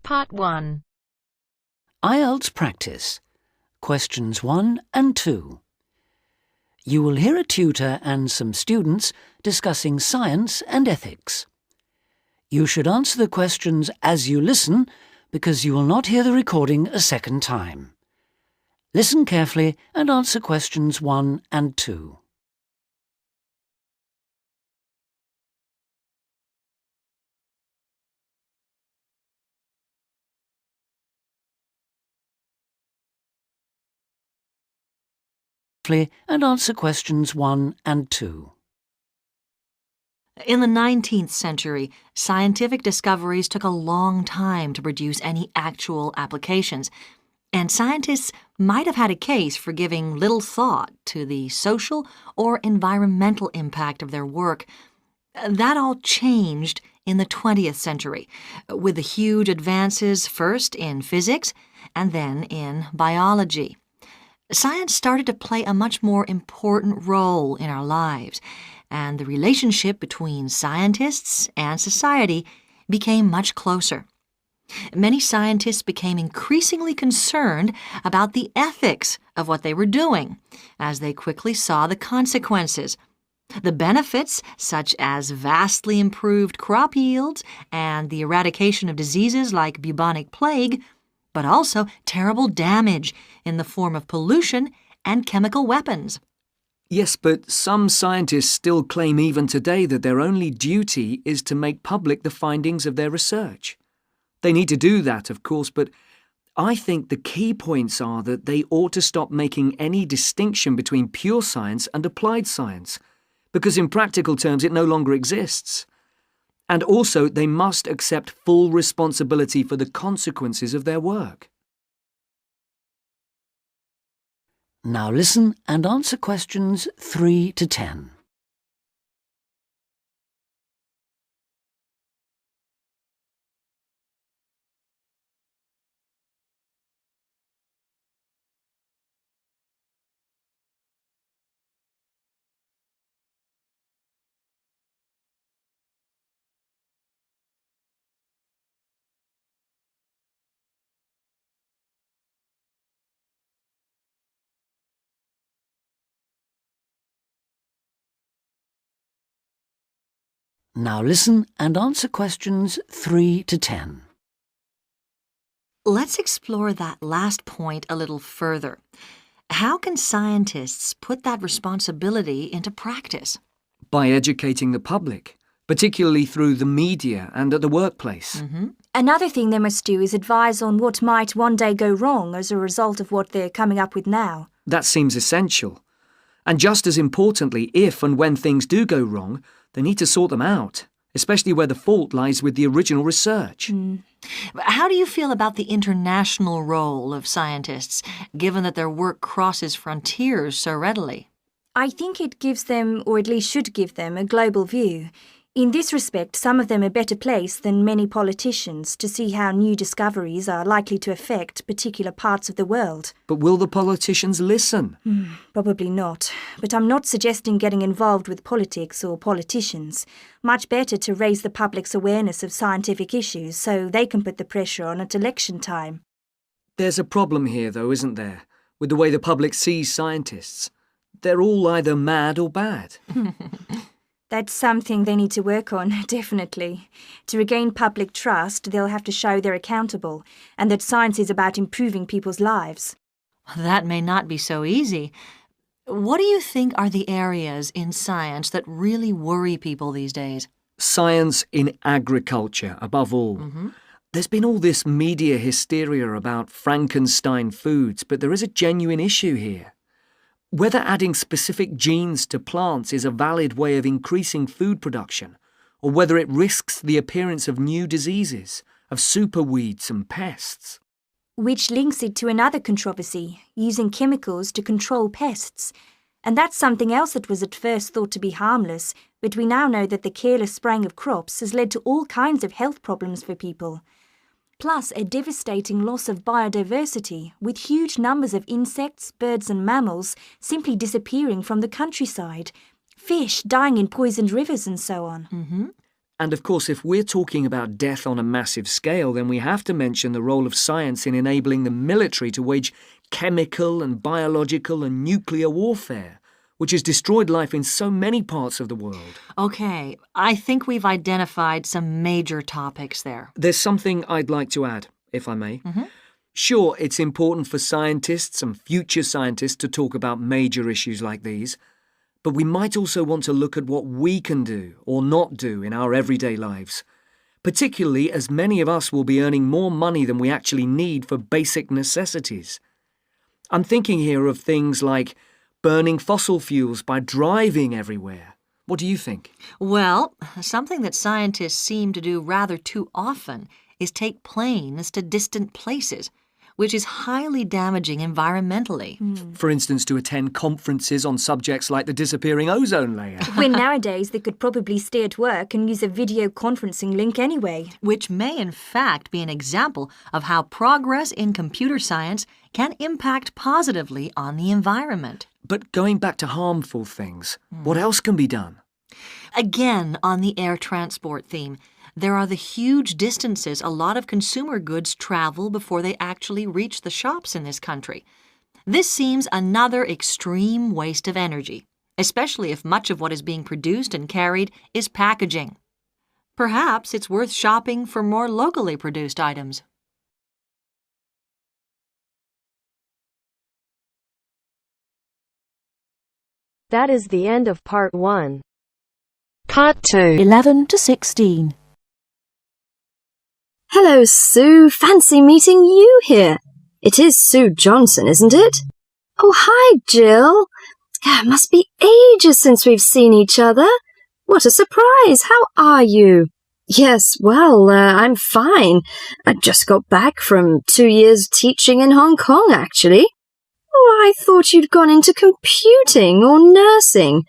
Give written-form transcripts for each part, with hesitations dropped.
Part 1. IELTS Practice, Questions 1 and 2. You will hear a tutor and some students discussing science and ethics. You should answer the questions as you listen because you will not hear the recording a second time. Listen carefully and answer questions 1 and 2. And answer questions 1 and 2. In the 19th century, scientific discoveries took a long time to produce any actual applications, and scientists might have had a case for giving little thought to the social or environmental impact of their work. That all changed in the 20th century, with the huge advances first in physics and then in biology. Science started to play a much more important role in our lives, and the relationship between scientists and society became much closer. Many scientists became increasingly concerned about the ethics of what they were doing, as they quickly saw the consequences. The benefits, such as vastly improved crop yields and the eradication of diseases like bubonic plague, but also terrible damage in the form of pollution and chemical weapons. Yes, but some scientists still claim even today that their only duty is to make public the findings of their research. They need to do that, of course, but I think the key points are that they ought to stop making any distinction between pure science and applied science, because in practical terms it no longer exists. And also, they must accept full responsibility for the consequences of their work. Now listen and answer questions 3 to 10. Now listen and answer questions 3 to 10. Let's explore that last point a little further. How can scientists put that responsibility into practice? By educating the public, particularly through the media and at the workplace. Another thing they must do is advise on what might one day go wrong as a result of what they're coming up with now. That seems essential. And just as importantly, if and when things do go wrong, they need to sort them out, especially where the fault lies with the original research. How do you feel about the international role of scientists, given that their work crosses frontiers so readily? I think it gives them, or at least should give them, a global view. In this respect, some of them are better placed than many politicians to see how new discoveries are likely to affect particular parts of the world. But will the politicians listen? Probably not. But I'm not suggesting getting involved with politics or politicians. Much better to raise the public's awareness of scientific issues so they can put the pressure on at election time. There's a problem here, though, isn't there, with the way the public sees scientists. They're all either mad or bad. That's something they need to work on, definitely. To regain public trust, they'll have to show they're accountable, and that science is about improving people's lives. That may not be so easy. What do you think are the areas in science that really worry people these days? Science in agriculture, above all. There's been all this media hysteria about Frankenstein foods, but there is a genuine issue here. Whether adding specific genes to plants is a valid way of increasing food production, or whether it risks the appearance of new diseases, of superweeds and pests. Which links it to another controversy, using chemicals to control pests. And that's something else that was at first thought to be harmless, but we now know that the careless spraying of crops has led to all kinds of health problems for people. Plus a devastating loss of biodiversity, with huge numbers of insects, birds and mammals simply disappearing from the countryside, fish dying in poisoned rivers and so on. And of course, if we're talking about death on a massive scale, then we have to mention the role of science in enabling the military to wage chemical and biological and nuclear warfare, which has destroyed life in so many parts of the world. Okay, I think we've identified some major topics there. There's something I'd like to add, if I may. Sure, it's important for scientists and future scientists to talk about major issues like these, but we might also want to look at what we can do or not do in our everyday lives, particularly as many of us will be earning more money than we actually need for basic necessities. I'm thinking here of things like burning fossil fuels by driving everywhere. What do you think? Well, something that scientists seem to do rather too often is take planes to distant places, which is highly damaging environmentally. For instance, to attend conferences on subjects like the disappearing ozone layer. When nowadays they could probably stay at work and use a video conferencing link anyway. Which may in fact be an example of how progress in computer science can impact positively on the environment. But going back to harmful things, what else can be done? Again, on the air transport theme, there are the huge distances a lot of consumer goods travel before they actually reach the shops in this country. This seems another extreme waste of energy, especially if much of what is being produced and carried is packaging. Perhaps it's worth shopping for more locally produced items. That is the end of part 1. Part 2. 11 to 16. Hello, Sue. Fancy meeting you here. It is Sue Johnson, isn't it? Oh, hi, Jill. Must be ages since we've seen each other. What a surprise. How are you? Yes, well, I'm fine. I just got back from 2 years teaching in Hong Kong, actually. Oh, I thought you'd gone into computing or nursing.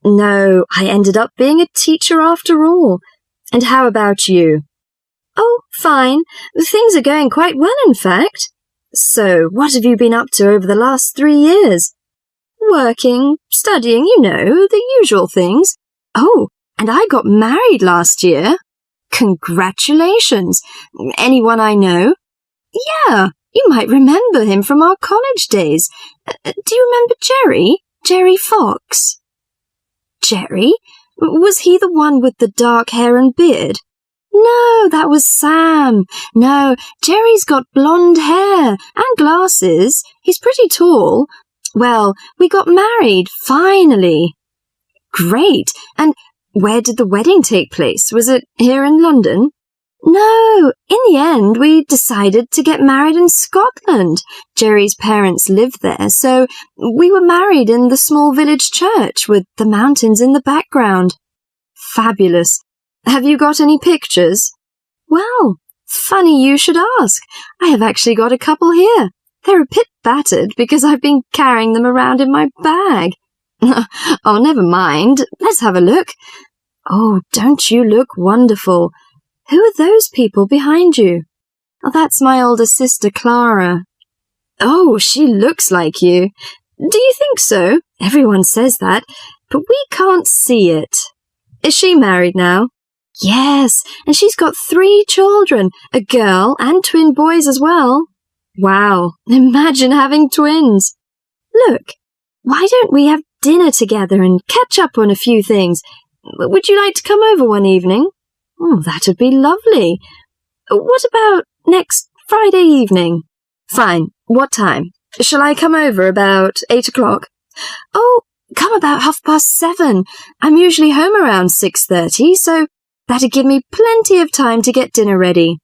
No, I ended up being a teacher after all. And how about you? Oh, fine. Things are going quite well, in fact. So, what have you been up to over the last 3 years? Working, studying, you know, the usual things. Oh, and I got married last year. Congratulations. Anyone I know? Yeah, you might remember him from our college days. Do you remember Jerry? Jerry Fox? Jerry? Was he the one with the dark hair and beard? No, that was Sam. No, Jerry's got blonde hair and glasses. He's pretty tall. Well, we got married, finally. Great. And where did the wedding take place? Was it here in London? No, in the end, we decided to get married in Scotland. Jerry's parents lived there, so we were married in the small village church with the mountains in the background. Fabulous. Have you got any pictures? Well, funny you should ask. I have actually got a couple here. They're a bit battered because I've been carrying them around in my bag. Oh, never mind. Let's have a look. Oh, don't you look wonderful? Who are those people behind you? Oh, that's my older sister, Clara. Oh, she looks like you. Do you think so? Everyone says that, but we can't see it. Is she married now? Yes, and she's got 3 children, a girl and twin boys as well. Wow, imagine having twins. Look, why don't we have dinner together and catch up on a few things? Would you like to come over one evening? Oh, that'd be lovely. What about next Friday evening? Fine. What time? Shall I come over about 8 o'clock? Oh, come about 7:30. I'm usually home around 6:30, so that'd give me plenty of time to get dinner ready.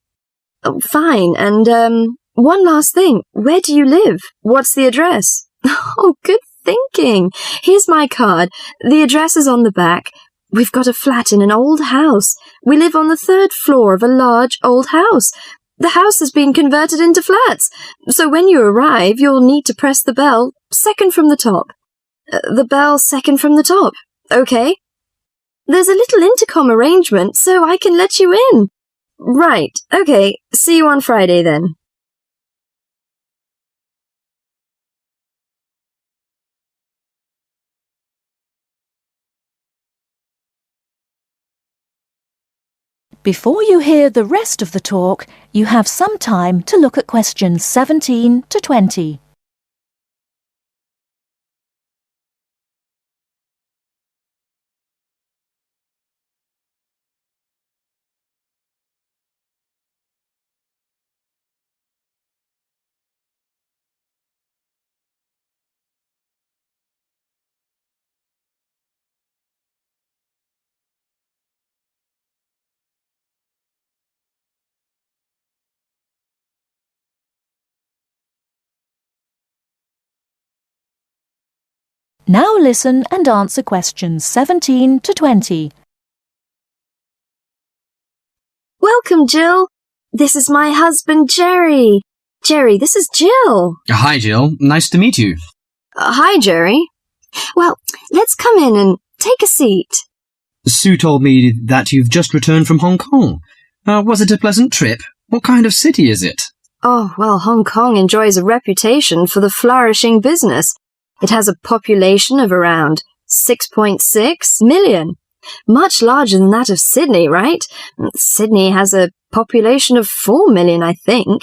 Oh, fine. And, one last thing. Where do you live? What's the address? Oh, good thinking. Here's my card. The address is on the back. We've got a flat in an old house. We live on the 3rd floor of a large old house. The house has been converted into flats, so when you arrive, you'll need to press the bell, second from the top. The bell second from the top, okay? There's a little intercom arrangement, so I can let you in. Right, okay, see you on Friday then. Before you hear the rest of the talk, you have some time to look at questions 17 to 20. Now listen and answer questions 17 to 20. Welcome, Jill. This is my husband, Jerry. Jerry, this is Jill. Hi, Jill. Nice to meet you. Hi, Jerry. Well, let's come in and take a seat. Sue told me that you've just returned from Hong Kong. Was it a pleasant trip? What kind of city is it? Oh, well, Hong Kong enjoys a reputation for the flourishing business. It has a population of around 6.6 million. Much larger than that of Sydney, right? Sydney has a population of 4 million, I think.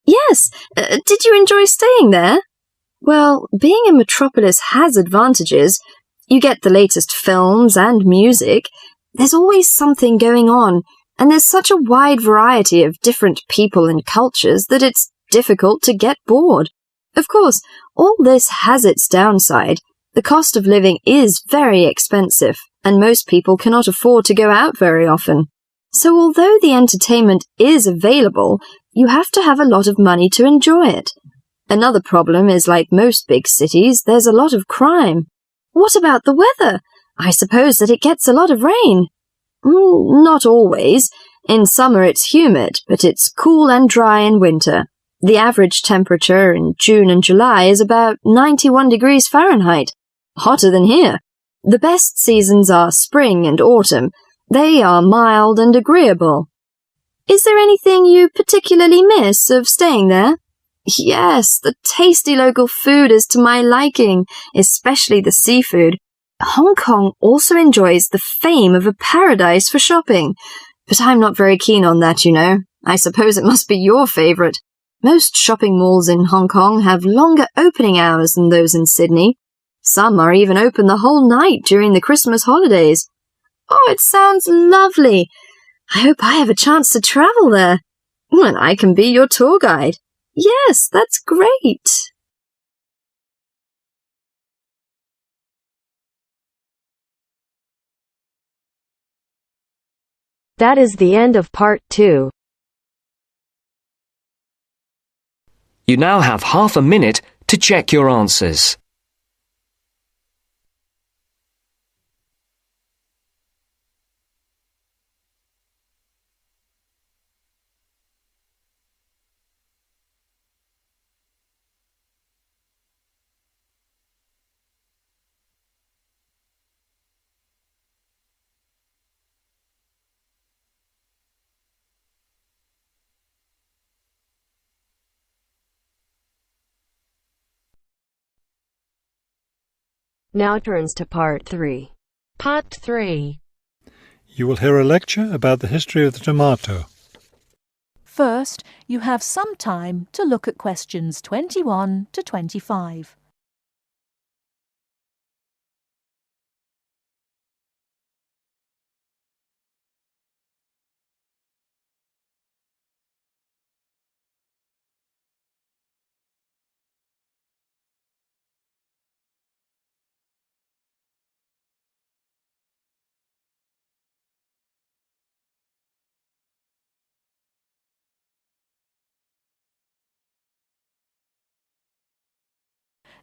Yes, did you enjoy staying there? Well, being a metropolis has advantages. You get the latest films and music. There's always something going on, and there's such a wide variety of different people and cultures that it's difficult to get bored. Of course, all this has its downside. The cost of living is very expensive, and most people cannot afford to go out very often. So although the entertainment is available, you have to have a lot of money to enjoy it. Another problem is, like most big cities, there's a lot of crime. What about the weather? I suppose that it gets a lot of rain. Not always. In summer it's humid, but it's cool and dry in winter. The average temperature in June and July is about 91 degrees Fahrenheit, hotter than here. The best seasons are spring and autumn. They are mild and agreeable. Is there anything you particularly miss of staying there? Yes, the tasty local food is to my liking, especially the seafood. Hong Kong also enjoys the fame of a paradise for shopping, but I'm not very keen on that, you know. I suppose it must be your favourite. Most shopping malls in Hong Kong have longer opening hours than those in Sydney. Some are even open the whole night during the Christmas holidays. Oh, it sounds lovely. I hope I have a chance to travel there. And I can be your tour guide. Yes, that's great. That is the end of part 2. You now have half a minute to check your answers. Now turns to part 3. Part 3. You will hear a lecture about the history of the tomato. First, you have some time to look at questions 21 to 25.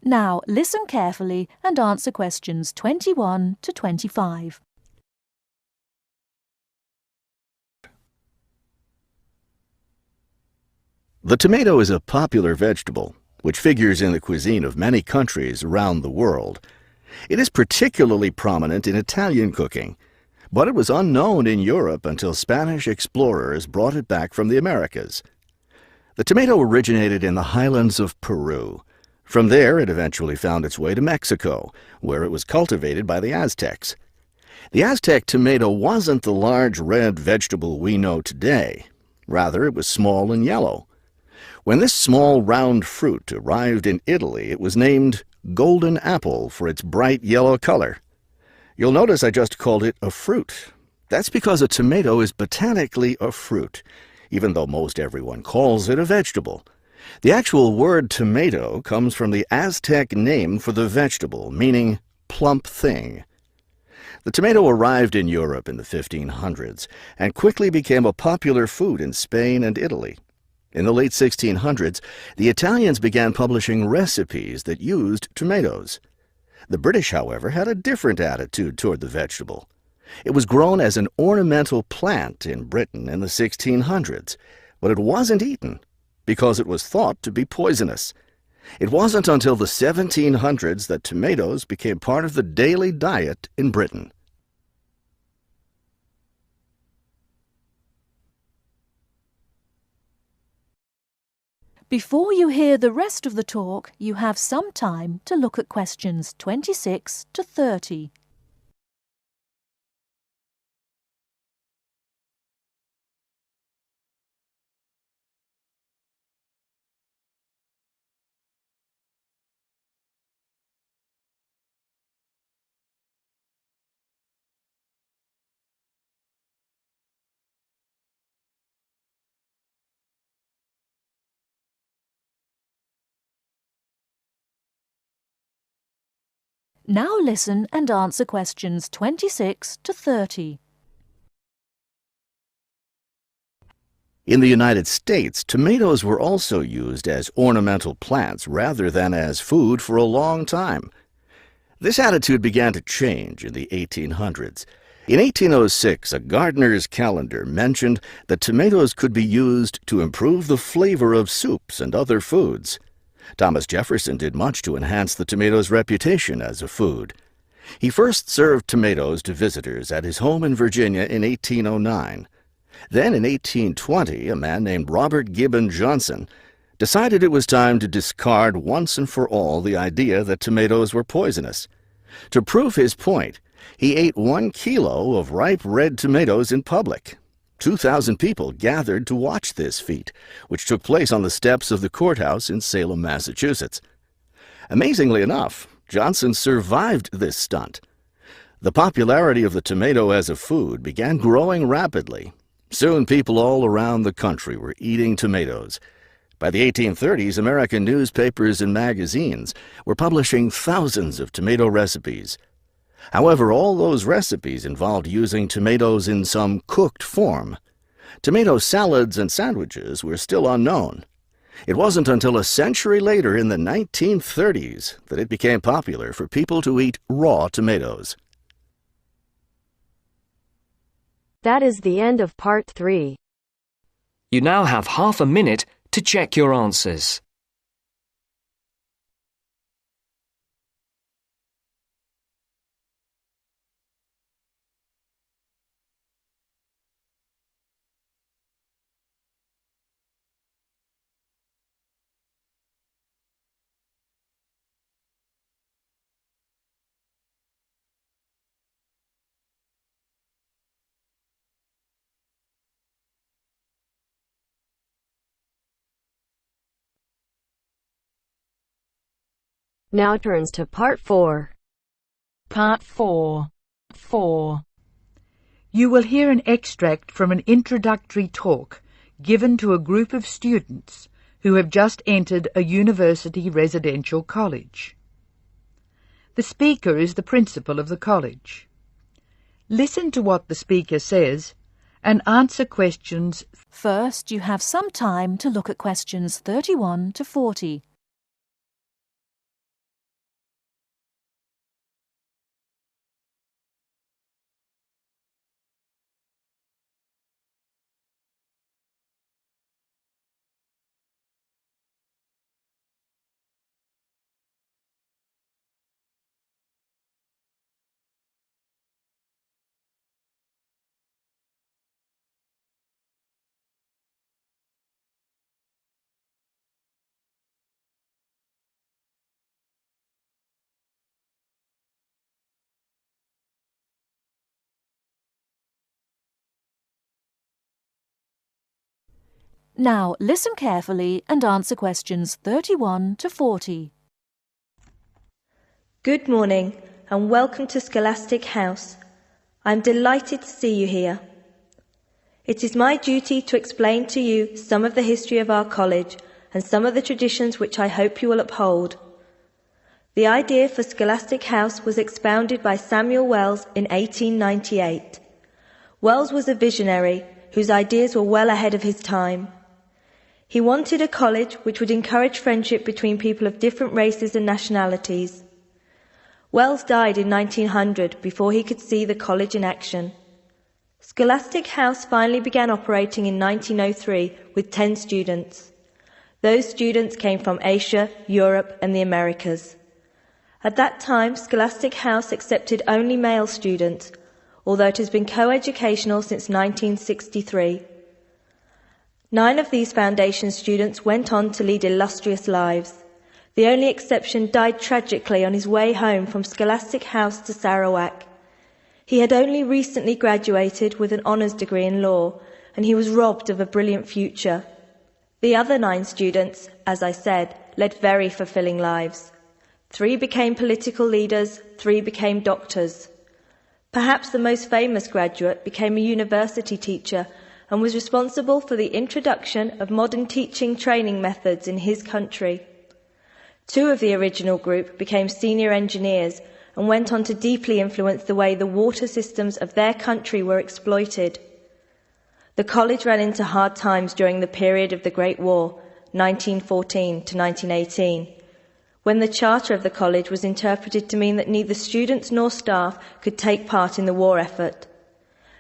Now listen carefully and answer questions 21 to 25. The tomato is a popular vegetable, which figures in the cuisine of many countries around the world. It is particularly prominent in Italian cooking, but it was unknown in Europe until Spanish explorers brought it back from the Americas. The tomato originated in the highlands of Peru. From there, it eventually found its way to Mexico, where it was cultivated by the Aztecs. The Aztec tomato wasn't the large red vegetable we know today. Rather, it was small and yellow. When this small round fruit arrived in Italy, it was named golden apple for its bright yellow color. You'll notice I just called it a fruit. That's because a tomato is botanically a fruit, even though most everyone calls it a vegetable. The actual word tomato comes from the Aztec name for the vegetable, meaning plump thing. The tomato arrived in Europe in the 1500s and quickly became a popular food in Spain and Italy. In the late 1600s, the Italians began publishing recipes that used tomatoes. The British, however, had a different attitude toward the vegetable. It was grown as an ornamental plant in Britain in the 1600s, but it wasn't eaten because it was thought to be poisonous. It wasn't until the 1700s that tomatoes became part of the daily diet in Britain. Before you hear the rest of the talk, you have some time to look at questions 26 to 30. Now listen and answer questions 26 to 30. In the United States, tomatoes were also used as ornamental plants rather than as food for a long time. This attitude began to change in the 1800s. In 1806, a gardener's calendar mentioned that tomatoes could be used to improve the flavor of soups and other foods. Thomas Jefferson did much to enhance the tomato's reputation as a food. He first served tomatoes to visitors at his home in Virginia in 1809. Then in 1820, a man named Robert Gibbon Johnson decided it was time to discard once and for all the idea that tomatoes were poisonous. To prove his point, he ate 1 kilo of ripe red tomatoes in public. 2,000 people gathered to watch this feat, which took place on the steps of the courthouse in Salem, Massachusetts. Amazingly enough, Johnson survived this stunt. The popularity of the tomato as a food began growing rapidly. Soon people all around the country were eating tomatoes. By the 1830s, American newspapers and magazines were publishing thousands of tomato recipes. However, all those recipes involved using tomatoes in some cooked form. Tomato salads and sandwiches were still unknown. It wasn't until a century later, in the 1930s, that it became popular for people to eat raw tomatoes. That is the end of part 3. You now have half a minute to check your answers. Now turns to part 4. Part 4. 4. You will hear an extract from an introductory talk given to a group of students who have just entered a university residential college. The speaker is the principal of the college. Listen to what the speaker says and answer questions. First, you have some time to look at questions 31 to 40. Now listen carefully and answer questions 31 to 40. Good morning and welcome to Scholastic House. I'm delighted to see you here. It is my duty to explain to you some of the history of our college and some of the traditions which I hope you will uphold. The idea for Scholastic House was expounded by Samuel Wells in 1898. Wells was a visionary whose ideas were well ahead of his time. He wanted a college which would encourage friendship between people of different races and nationalities. Wells died in 1900 before he could see the college in action. Scholastic House finally began operating in 1903 with 10 students. Those students came from Asia, Europe and the Americas. At that time, Scholastic House accepted only male students, although it has been co-educational since 1963. 9 of these foundation students went on to lead illustrious lives. The only exception died tragically on his way home from Scholastic House to Sarawak. He had only recently graduated with an honours degree in law, and he was robbed of a brilliant future. The other 9 students, as I said, led very fulfilling lives. 3 became political leaders, 3 became doctors. Perhaps the most famous graduate became a university teacher and was responsible for the introduction of modern teaching training methods in his country. 2 of the original group became senior engineers and went on to deeply influence the way the water systems of their country were exploited. The college ran into hard times during the period of the Great War, 1914 to 1918, when the charter of the college was interpreted to mean that neither students nor staff could take part in the war effort.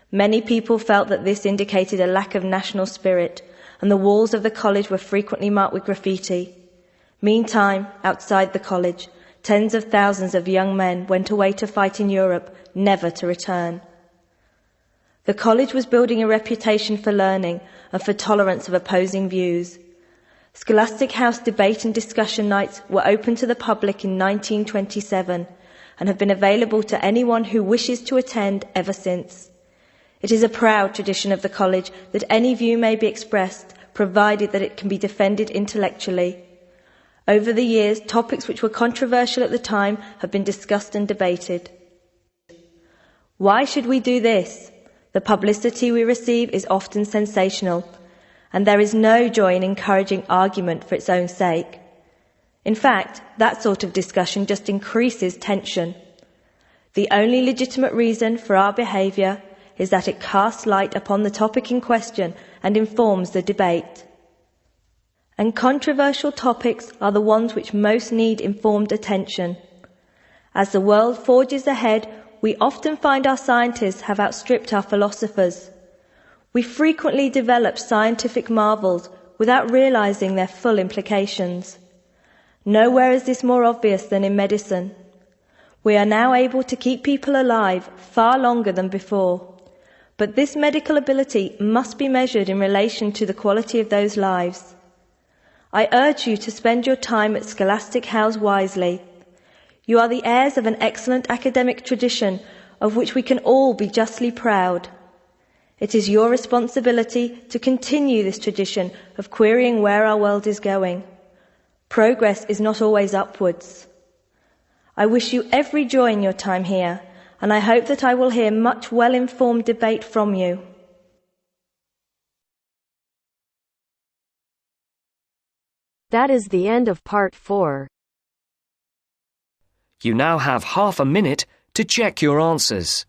Many people felt that this indicated a lack of national spirit, and the walls of the college were frequently marked with graffiti. Meantime, outside the college, tens of thousands of young men went away to fight in Europe, never to return. The college was building a reputation for learning and for tolerance of opposing views. Scholastic House debate and discussion nights were open to the public in 1927 and have been available to anyone who wishes to attend ever since. It is a proud tradition of the college that any view may be expressed, provided that it can be defended intellectually. Over the years, topics which were controversial at the time have been discussed and debated. Why should we do this? The publicity we receive is often sensational, and there is no joy in encouraging argument for its own sake. In fact, that sort of discussion just increases tension. The only legitimate reason for our behaviour is that it casts light upon the topic in question and informs the debate. And controversial topics are the ones which most need informed attention. As the world forges ahead, we often find our scientists have outstripped our philosophers. We frequently develop scientific marvels without realizing their full implications. Nowhere is this more obvious than in medicine. We are now able to keep people alive far longer than before. But this medical ability must be measured in relation to the quality of those lives. I urge you to spend your time at Scholastic House wisely. You are the heirs of an excellent academic tradition of which we can all be justly proud. It is your responsibility to continue this tradition of querying where our world is going. Progress is not always upwards. I wish you every joy in your time here, and I hope that I will hear much well-informed debate from you. That is the end of part 4. You now have half a minute to check your answers.